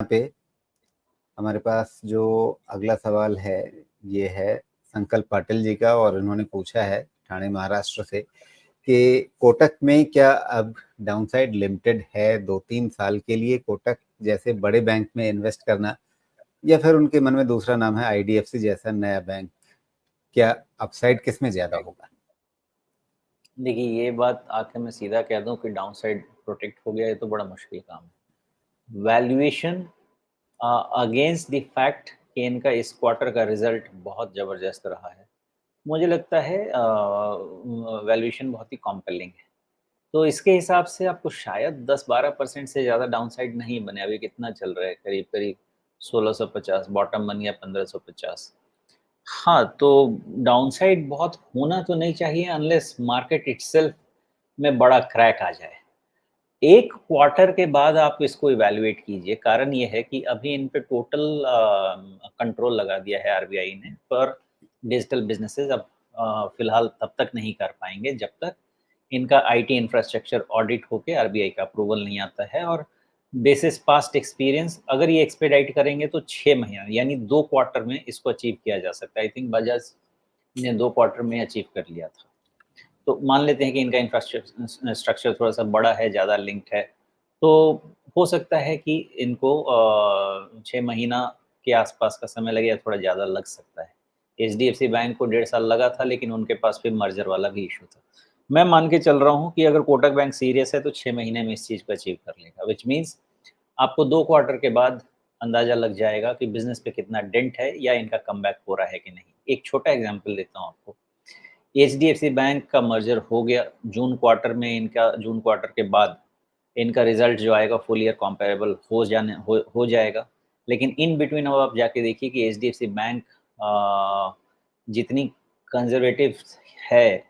पे हमारे पास जो अगला सवाल है ये है संकल्प पाटिल जी का, और इन्होंने पूछा है ठाणे महाराष्ट्र से कि कोटक में क्या अब डाउनसाइड लिमिटेड है 2-3 साल के लिए कोटक जैसे बड़े बैंक में इन्वेस्ट करना, या फिर उनके मन में दूसरा नाम है आईडीएफसी जैसा नया बैंक, क्या अपसाइड किस में ज्यादा होगा? देखिए, ये बात आके मैं सीधा कह दूं कि डाउन साइड प्रोटेक्ट हो गया, ये तो बड़ा मुश्किल काम है। वैल्यूएशन अगेंस्ट द फैक्ट कि इनका इस क्वार्टर का रिजल्ट बहुत ज़बरदस्त रहा है, मुझे लगता है वैल्यूएशन बहुत ही कॉम्पेलिंग है। तो इसके हिसाब से आपको शायद 10-12% से ज़्यादा डाउन साइड नहीं बने। अभी कितना चल रहा है, करीब करीब 1650 बॉटम बन गया 1550। हाँ, तो डाउनसाइड बहुत होना तो नहीं चाहिए अनलेस मार्केट इटसेल्फ में बड़ा क्रैक आ जाए। 1 क्वार्टर के बाद आप इसको इवैल्यूएट कीजिए। कारण ये है कि अभी इन पे टोटल कंट्रोल लगा दिया है आरबीआई ने पर डिजिटल बिज़नेसेस। अब फ़िलहाल तब तक नहीं कर पाएँगे जब तक इनका आईटी इंफ्रास्ट्रक्चर ऑडिट होके आरबीआई का अप्रूवल नहीं आता है। और बेसिस पास्ट एक्सपीरियंस अगर ये एक्सपेडाइट करेंगे तो 6 महीना यानी 2 क्वार्टर में इसको अचीव किया जा सकता है। आई थिंक बजाज ने 2 क्वार्टर में अचीव कर लिया था। तो मान लेते हैं कि इनका स्ट्रक्चर थोड़ा-सा बड़ा है, ज़्यादा लिंक्ड है, तो हो सकता है कि इनको 6 महीना के आसपास का समय लगे या थोड़ा ज़्यादा लग सकता है। एचडीएफसी बैंक को 1.5 साल लगा था, लेकिन उनके पास फिर मर्जर वाला भी इश्यू था। मैं मान के चल रहा हूँ कि अगर कोटक बैंक सीरियस है, तो 6 महीने में इस चीज़ को अचीव कर लेगा, व्हिच मीन्स आपको 2 क्वार्टर के बाद अंदाज़ा लग जाएगा कि बिज़नेस पे कितना डेंट है या इनका कमबैक हो रहा है कि नहीं। एक छोटा एग्ज़ाम्पल देता हूँ आपको। एचडीएफसी बैंक का मर्जर हो गया जून क्वार्टर में। इनका जून क्वार्टर के बाद इनका रिजल्ट जो आएगा फुल ईयर कंपेरेबल हो जाएगा। लेकिन इन बिटवीन अब आप जाके देखिए कि एचडीएफसी बैंक जितनी कंजर्वेटिव है,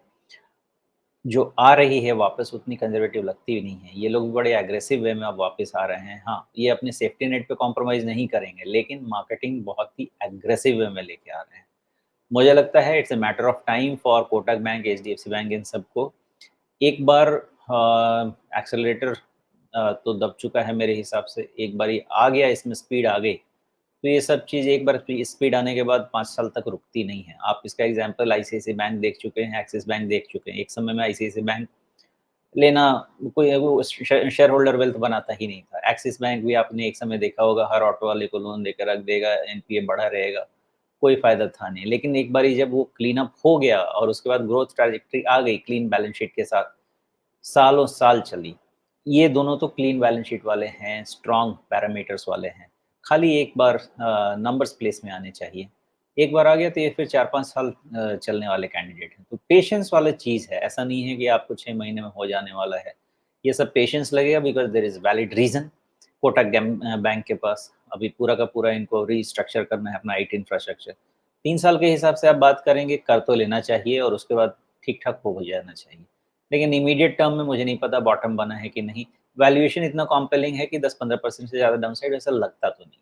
जो आ रही है वापस उतनी कंजर्वेटिव लगती भी नहीं है। ये लोग बड़े एग्रेसिव वे में अब वापस आ रहे हैं। हाँ, ये अपने सेफ्टी नेट पे कॉम्प्रोमाइज़ नहीं करेंगे, लेकिन मार्केटिंग बहुत ही एग्रेसिव वे में लेके आ रहे हैं। मुझे लगता है it's a matter of time for Kotak bank, HDFC bank, इन सबको एक बार एक्सेलरेटर तो दब चुका है मेरे हिसाब से। एक बार ये आ गया, इसमें स्पीड आ गई, तो ये सब चीज़ एक बार स्पीड आने के बाद 5 साल तक रुकती नहीं है। आप इसका एग्ज़ाम्पल आईसीआईसीआई बैंक देख चुके हैं, एक्सिस बैंक देख चुके हैं। एक समय में आईसीआईसीआई बैंक लेना कोई वो शेयर होल्डर वेल्थ बनाता ही नहीं था। एक्सिस बैंक भी आपने एक समय देखा होगा, हर ऑटो वाले को लोन देकर रख देगा, एनपीए बढ़ा रहेगा, कोई फ़ायदा था नहीं। लेकिन एक बारी जब वो क्लीन अप हो गया और उसके बाद ग्रोथ ट्रैजेक्टरी आ गई क्लीन बैलेंस शीट के साथ, सालों साल चली। ये दोनों तो क्लीन बैलेंस शीट वाले हैं, स्ट्रॉन्ग पैरामीटर्स वाले हैं। खाली एक बार नंबर्स प्लेस में आने चाहिए। एक बार आ गया तो ये फिर 4-5 साल चलने वाले कैंडिडेट हैं। तो पेशेंस वाला चीज़ है, ऐसा नहीं है कि आपको 6 महीने में हो जाने वाला है। ये सब पेशेंस लगेगा because there is valid reason. Kotak bank के पास अभी पूरा का पूरा इनको रीस्ट्रक्चर करना है अपना आईटी इंफ्रास्ट्रक्चर। 3 साल के हिसाब से आप बात करेंगे, कर तो लेना चाहिए और उसके बाद ठीक-ठाक हो जाना चाहिए। लेकिन इमीडिएट टर्म में मुझे नहीं पता बॉटम बना है कि नहीं। वैल्यूएशन इतना कॉम्पेलिंग है कि 10-15% से ज़्यादा डाउनसाइड ऐसा लगता तो नहीं।